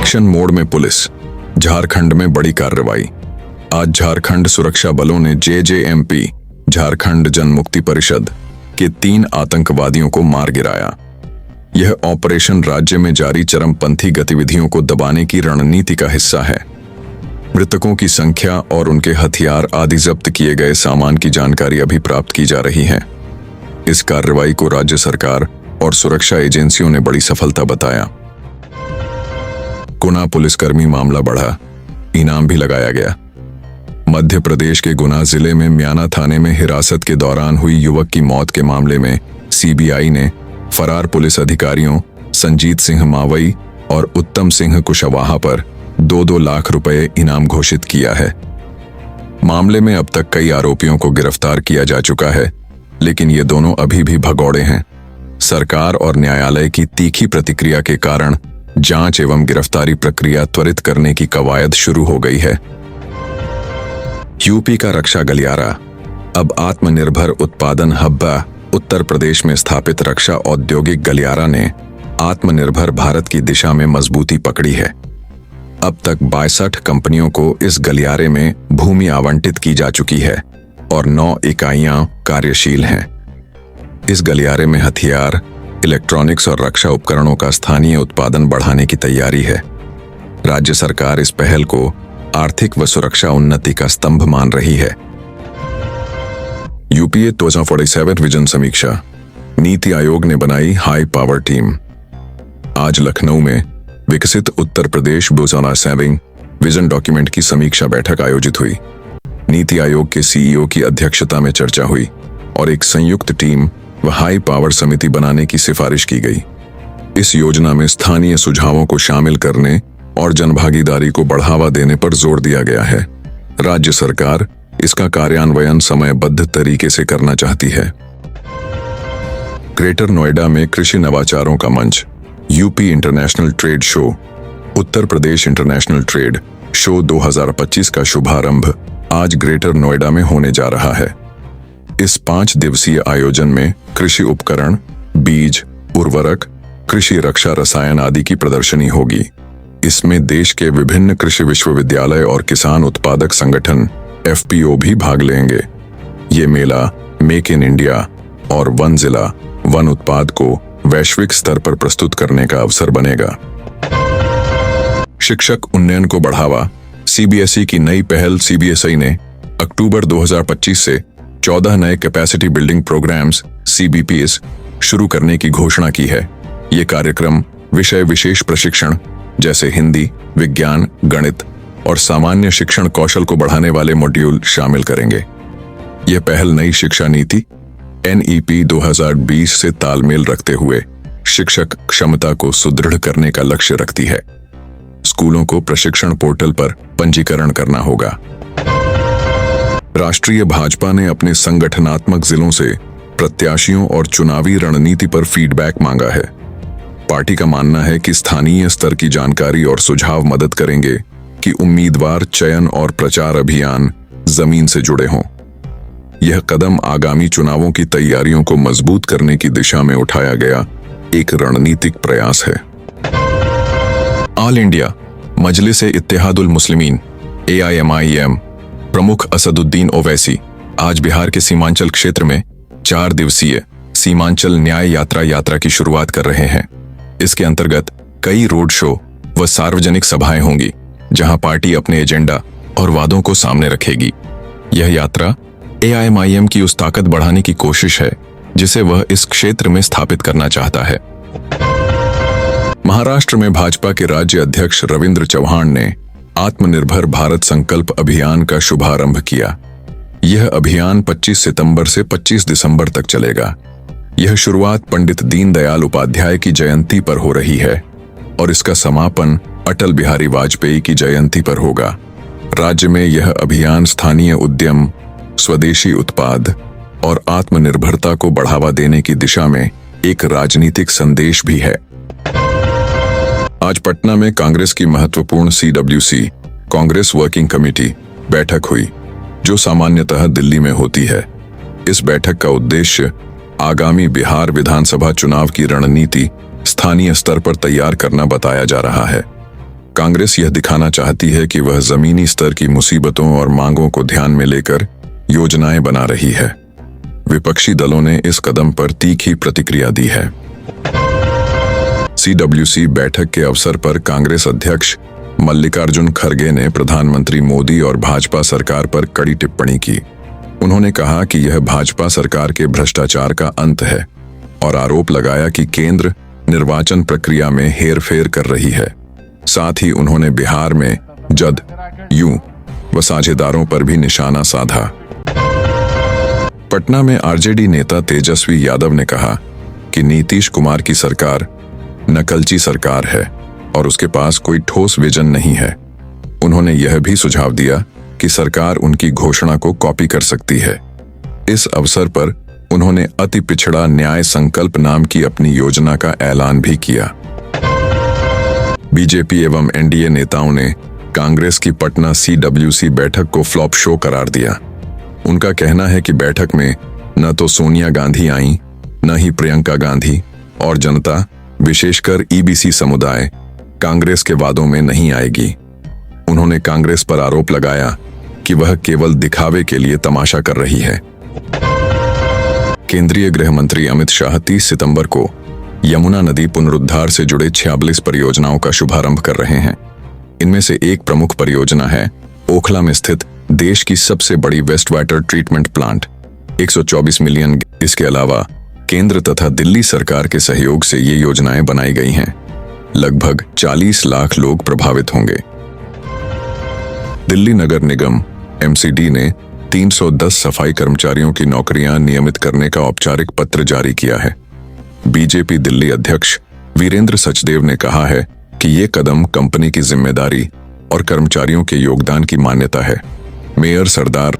Action mode में police, Jharkhand में बड़ी कार्रवाई। आज झारखंड सुरक्षा बलों ने JJMP झारखंड जन मुक्ति परिषद के 3 आतंकवादियों को मार गिराया। यह ऑपरेशन राज्य में जारी चरमपंथी गतिविधियों को दबाने की रणनीति का हिस्सा है। मृतकों की संख्या और उनके हथियार आदि जब्त किए गए सामान की जानकारी अभी प्राप्त की जा रही है। इस कार्रवाई को राज्य सरकार और सुरक्षा एजेंसियों ने बड़ी सफलता बताया। गुना पुलिसकर्मी मामला बढ़ा, इनाम भी लगाया गया। मध्य प्रदेश के गुना जिले में म्याना थाने में हिरासत के दौरान हुई युवक की मौत के मामले में CBI ने फरार पुलिस अधिकारियों संजीत सिंह मावई और उत्तम सिंह कुशवाहा पर 2-2 लाख रुपए इनाम घोषित किया है। मामले में अब तक कई आरोपियों को गिरफ्तार किया जा चुका है, लेकिन ये दोनों अभी भी भगौड़े हैं। सरकार और न्यायालय की तीखी प्रतिक्रिया के कारण जांच एवं गिरफ्तारी प्रक्रिया त्वरित करने की कवायद शुरू हो गई है। यूपी का रक्षा गलियारा अब आत्मनिर्भर उत्पादन हब। उत्तर प्रदेश में स्थापित रक्षा औद्योगिक गलियारा ने आत्मनिर्भर भारत की दिशा में मजबूती पकड़ी है। अब तक 62 कंपनियों को इस गलियारे में भूमि आवंटित की जा चुकी है और 9 इकाइयां कार्यशील हैं। इस गलियारे में हथियार, इलेक्ट्रॉनिक्स और रक्षा उपकरणों का स्थानीय उत्पादन बढ़ाने की तैयारी है। राज्य सरकार इस पहल को आर्थिक व सुरक्षा उन्नति का स्तंभ मान रही है। UPA 2047 विजन समीक्षा। नीति आयोग ने बनाई हाई पावर टीम। आज लखनऊ में विकसित उत्तर प्रदेश 2047 विजन डॉक्यूमेंट की समीक्षा बैठक आयोजित हुई। नीति आयोग के CEO की अध्यक्षता में चर्चा हुई और एक संयुक्त टीम व हाई पावर समिति बनाने की सिफारिश की गई। इस योजना में स्थानीय सुझावों को शामिल करने और जनभागीदारी को बढ़ावा देने पर जोर दिया गया है। राज्य सरकार इसका कार्यान्वयन समयबद्ध तरीके से करना चाहती है। ग्रेटर नोएडा में कृषि नवाचारों का मंच। UP international trade show, Uttar Pradesh international trade show 2025 का शुभारंभ आज ग्रेटर नोएडा में होने जा रहा है। इस 5 दिवसीय आयोजन में कृषि उपकरण, बीज, उर्वरक, कृषि रक्षा रसायन आदि की प्रदर्शनी होगी। इसमें देश के विभिन्न कृषि विश्वविद्यालय और किसान उत्पादक संगठन FPO भी भाग लेंगे। ये मेला मेक इन इंडिया और वन जिला वन उत्पाद को वैश्विक स्तर पर प्रस्तुत करने का अवसर बनेगा। शिक्षक उन्नयन को बढ़ावा। CBSE की नई पहल CBSI ने अक्टूबर 2025 से 14 नए कैपेसिटी बिल्डिंग प्रोग्राम्स CBPs शुरू करने की घोषणा की है। ये कार्यक्रम विषय विशेष प्रशिक्षण जैसे हिंदी, विज्ञान, गणित और सामान्य शिक्षण कौशल को बढ़ाने वाले मॉड्यूल शामिल करेंगे। यह पहल नई शिक्षा नीति NEP 2020 से तालमेल रखते हुए शिक्षक क्षमता को सुदृढ़ करने का लक्ष्य रखती है। स्कूलों को प्रशिक्षण पोर्टल पर पंजीकरण करना होगा। राष्ट्रीय भाजपा ने अपने संगठनात्मक जिलों से प्रत्याशियों और चुनावी रणनीति पर फीडबैक मांगा है। पार्टी का मानना है कि स्थानीय स्तर की जानकारी और सुझाव मदद करेंगे कि उम्मीदवार चयन और प्रचार अभियान जमीन से जुड़े हों। यह कदम आगामी चुनावों की तैयारियों को मजबूत करने की दिशा में उठाया गया एक रणनीतिक प्रयास है। All India मजलिस-ए Ittehadul Muslimeen AIMIM प्रमुख असदुद्दीन ओवैसी आज बिहार के सीमांचल क्षेत्र में 4 दिवसीय सीमांचल न्याय यात्रा की शुरुआत कर रहे हैं। इसके अंतर्गत कई रोड शो व सार्वजनिक सभाएं होंगी, जहां पार्टी अपने एजेंडा और वादों को सामने रखेगी। यह यात्रा AIMIM की उस ताकत बढ़ाने की कोशिश है जिसे वह इस क्षेत्र में स्थापित करना चाहता है। महाराष्ट्र में भाजपा के राज्य अध्यक्ष रविंद्र चौहान ने आत्मनिर्भर भारत संकल्प अभियान का शुभारंभ किया। यह अभियान 25 सितंबर से 25 दिसंबर तक चलेगा। यह शुरुआत पंडित दीनदयाल उपाध्याय की जयंती पर हो रही है और इसका समापन अटल बिहारी वाजपेयी की जयंती पर होगा। राज्य में यह अभियान स्थानीय उद्यम, स्वदेशी उत्पाद और आत्मनिर्भरता को बढ़ावा देने की दिशा में एक राजनीतिक संदेश भी है। आज पटना में कांग्रेस की महत्वपूर्ण CWC कांग्रेस वर्किंग कमेटी बैठक हुई, जो सामान्यतः दिल्ली में होती है। इस बैठक का उद्देश्य आगामी बिहार विधानसभा चुनाव की रणनीति स्थानीय स्तर पर तैयार करना बताया जा रहा है। कांग्रेस यह दिखाना चाहती है कि वह जमीनी स्तर की मुसीबतों और मांगों को ध्यान में लेकर योजनाएं बना रही है। विपक्षी दलों ने इस कदम पर तीखी प्रतिक्रिया दी है। CWC बैठक के अवसर पर कांग्रेस अध्यक्ष मल्लिकार्जुन खड़गे ने प्रधानमंत्री मोदी और भाजपा सरकार पर कड़ी टिप्पणी की। उन्होंने कहा कि यह भाजपा सरकार के भ्रष्टाचार का अंत है और आरोप लगाया कि केंद्र निर्वाचन प्रक्रिया में हेरफेर कर रही है। साथ ही उन्होंने बिहार में जदयू व साझेदारों पर भी निशाना साधा। पटना में आरजेडी नेता तेजस्वी यादव ने कहा कि नीतीश कुमार की सरकार नकलची सरकार है और उसके पास कोई ठोस विजन नहीं है। उन्होंने यह भी सुझाव दिया कि सरकार उनकी घोषणा को कॉपी कर सकती है। इस अवसर पर उन्होंने अति पिछड़ा न्याय संकल्प नाम की अपनी योजना का ऐलान भी किया। बीजेपी एवं एनडीए नेताओं ने कांग्रेस की पटना CWC बैठक को फ्लॉप शो करार दिया। उनका कहना है कि बैठक में न तो सोनिया गांधी आईं, न ही प्रियंका गांधी, और जनता विशेषकर EBC समुदाय कांग्रेस के वादों में नहीं आएगी। उन्होंने कांग्रेस पर आरोप लगाया कि वह केवल दिखावे के लिए तमाशा कर रही है। केंद्रीय गृह मंत्री अमित शाह 30 सितंबर को यमुना नदी पुनरुद्धार से जुड़े 46 परियोजनाओं का शुभारंभ कर रहे हैं। इनमें से एक प्रमुख परियोजना है ओखला में स्थित देश की सबसे बड़ी waste water treatment plant, 124 million. इसके अलावा केंद्र तथा दिल्ली सरकार के सहयोग से ये योजनाएं बनाई गई हैं। लगभग 40 लाख लोग प्रभावित होंगे। दिल्ली नगर निगम MCD ने 310 सफाई कर्मचारियों की नौकरियां नियमित करने का औपचारिक पत्र जारी किया है। बीजेपी दिल्ली अध्यक्ष वीरेंद्र सचदेव ने कहा है कि ये कदम कंपनी की जिम्मेदारी और कर्मचारियों के योगदान की मान्यता है। मेयर सरदार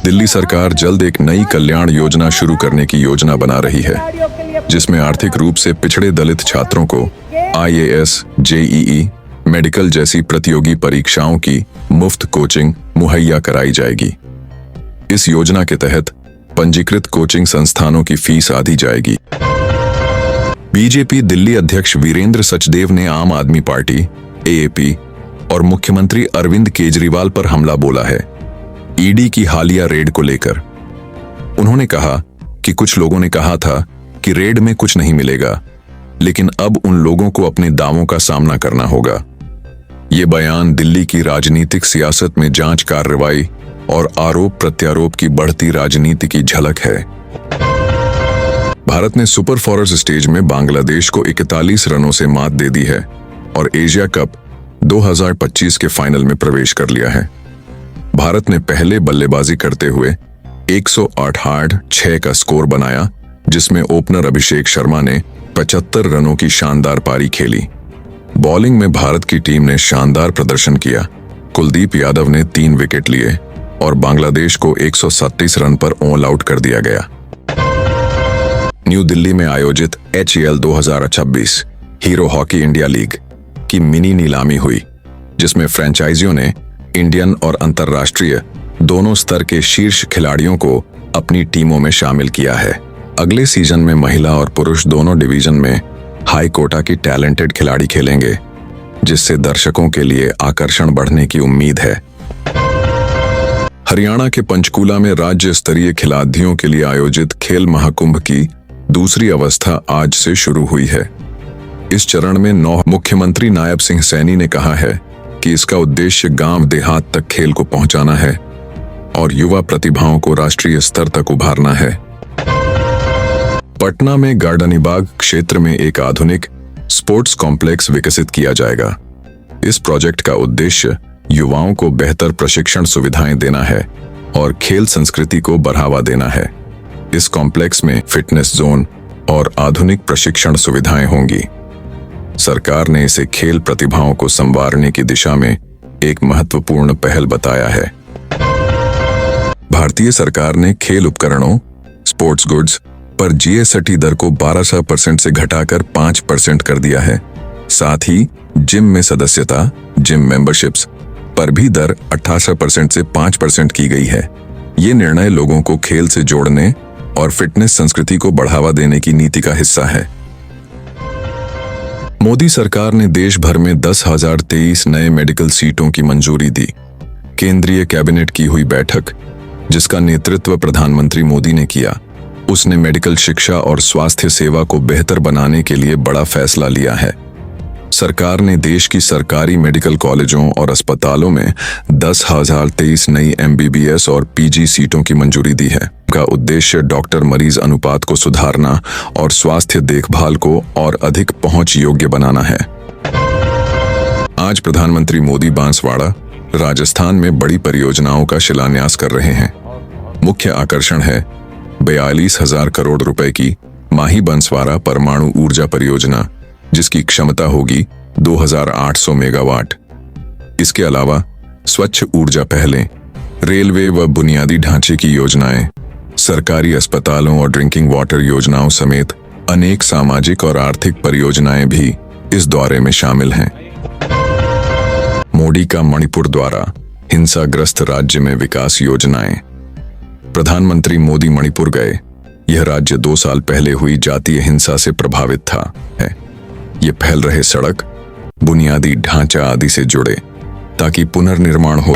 दिल्ली सरकार जल्द एक नई कल्याण योजना शुरू करने की योजना बना रही है, जिसमें आर्थिक रूप से पिछड़े दलित छात्रों को IAS, JEE, मेडिकल जैसी प्रतियोगी परीक्षाओं की मुफ्त कोचिंग मुहैया कराई जाएगी। इस योजना के तहत पंजीकृत कोचिंग संस्थानों की फीस आधी जाएगी। बीजेपी दिल्ली अध्यक्ष वीरेंद्र सचदेव ने आम आदमी पार्टी AAP और मुख्यमंत्री अरविंद केजरीवाल पर हमला बोला है ED की हालिया रेड को लेकर। उन्होंने कहा कि कुछ लोगों ने कहा था कि रेड में कुछ नहीं मिलेगा, लेकिन अब उन लोगों को अपने दावों का सामना करना होगा। ये बयान दिल्ली की राजनीतिक सियासत में जांच कार्रवाई और आरोप प्रत्यारोप की बढ़ती राजनीति की झलक है। भारत ने सुपर फोर्स स्टेज में बांग्लादेश को 41 रनों से मात दे दी है और एशिया कप 2025 के फाइनल में प्रवेश कर लिया है। भारत ने पहले बल्लेबाजी करते हुए 108 का स्कोर बनाया, जिसमें ओपनर अभिषेक शर्मा ने 75 रनों की शानदार पारी खेली। बॉलिंग में भारत की टीम ने शानदार प्रदर्शन किया। कुलदीप यादव ने 3 विकेट लिए और बांग्लादेश को 137 रन पर ऑल आउट कर दिया गया। न्यू दिल्ली में आयोजित HAL 2026 hero hockey India league की मिनी नीलामी हुई, जिसमें फ्रेंचाइजियों ने इंडियन और अंतर्राष्ट्रीय दोनों स्तर के शीर्ष खिलाड़ियों को अपनी टीमों में शामिल किया है। अगले सीजन में महिला और पुरुष दोनों डिवीजन में हाई कोटा की टैलेंटेड खिलाड़ी खेलेंगे, जिससे दर्शकों के लिए आकर्षण बढ़ने की उम्मीद है। हरियाणा के पंचकूला में राज्य स्तरीय खिलाड़ियों के लिए आयोजित खेल महाकुंभ की दूसरी अवस्था आज से शुरू हुई है। इस चरण में 9 मुख्यमंत्री नायब सिंह सैनी ने कहा है कि इसका उद्देश्य गांव देहात तक खेल को पहुंचाना है और युवा प्रतिभाओं को राष्ट्रीय स्तर तक उभारना है। पटना में गार्डनीबाग क्षेत्र में एक आधुनिक स्पोर्ट्स कॉम्प्लेक्स विकसित किया जाएगा। इस प्रोजेक्ट का उद्देश्य युवाओं को बेहतर प्रशिक्षण सुविधाएं देना है और खेल संस्कृति को बढ़ावा देना है। इस कॉम्प्लेक्स में फिटनेस जोन और आधुनिक प्रशिक्षण सुविधाएं होंगी। सरकार ने इसे खेल प्रतिभाओं को संवारने की दिशा में एक महत्वपूर्ण पहल बताया है। भारतीय सरकार ने खेल उपकरणों स्पोर्ट्स गुड्स पर GST दर को 12% से घटाकर 5% कर दिया है। साथ ही जिम में सदस्यता जिम मेंबरशिप्स पर भी दर 18% से 5% की गई है। ये निर्णय लोगों को खेल से जोड़ने और फिटनेस संस्कृति को बढ़ावा देने की नीति का हिस्सा है। मोदी सरकार ने देश भर में 10,023 नए मेडिकल सीटों की मंजूरी दी। केंद्रीय कैबिनेट की हुई बैठक, जिसका नेतृत्व प्रधानमंत्री मोदी ने किया, उसने मेडिकल शिक्षा और स्वास्थ्य सेवा को बेहतर बनाने के लिए बड़ा फैसला लिया है। सरकार ने देश की सरकारी मेडिकल कॉलेजों और अस्पतालों में 10,023 नई MBBS और PG सीटों की मंजूरी दी है। का उद्देश्य डॉक्टर मरीज अनुपात को सुधारना और स्वास्थ्य देखभाल को और अधिक पहुंच योग्य बनाना है। आज प्रधानमंत्री मोदी बांसवाड़ा, राजस्थान में बड़ी परियोजनाओं का शिलान्यास कर रहे हैं। मुख्य आकर्षण है 42,000 करोड़ रुपए की माही बंसवाड़ा परमाणु ऊर्जा परियोजना, जिसकी क्षमता होगी 2,800 मेगावाट। इसके अलावा स्वच्छ ऊर्जा पहलें, रेलवे व बुनियादी ढांचे की योजनाएं, सरकारी अस्पतालों और ड्रिंकिंग वाटर योजनाओं समेत अनेक सामाजिक और आर्थिक परियोजनाएं भी इस दौरे में शामिल हैं। मोदी का मणिपुर द्वारा हिंसाग्रस्त राज्य में विकास योजनाएं। प्रधानमंत्री मोदी मणिपुर गए। यह राज्य 2 साल पहले हुई जातीय हिंसा से प्रभावित था। ये फैल रहे सड़क, बुनियादी ढांचा आदि से जुड़े ताकि पुनर्निर्माण हो।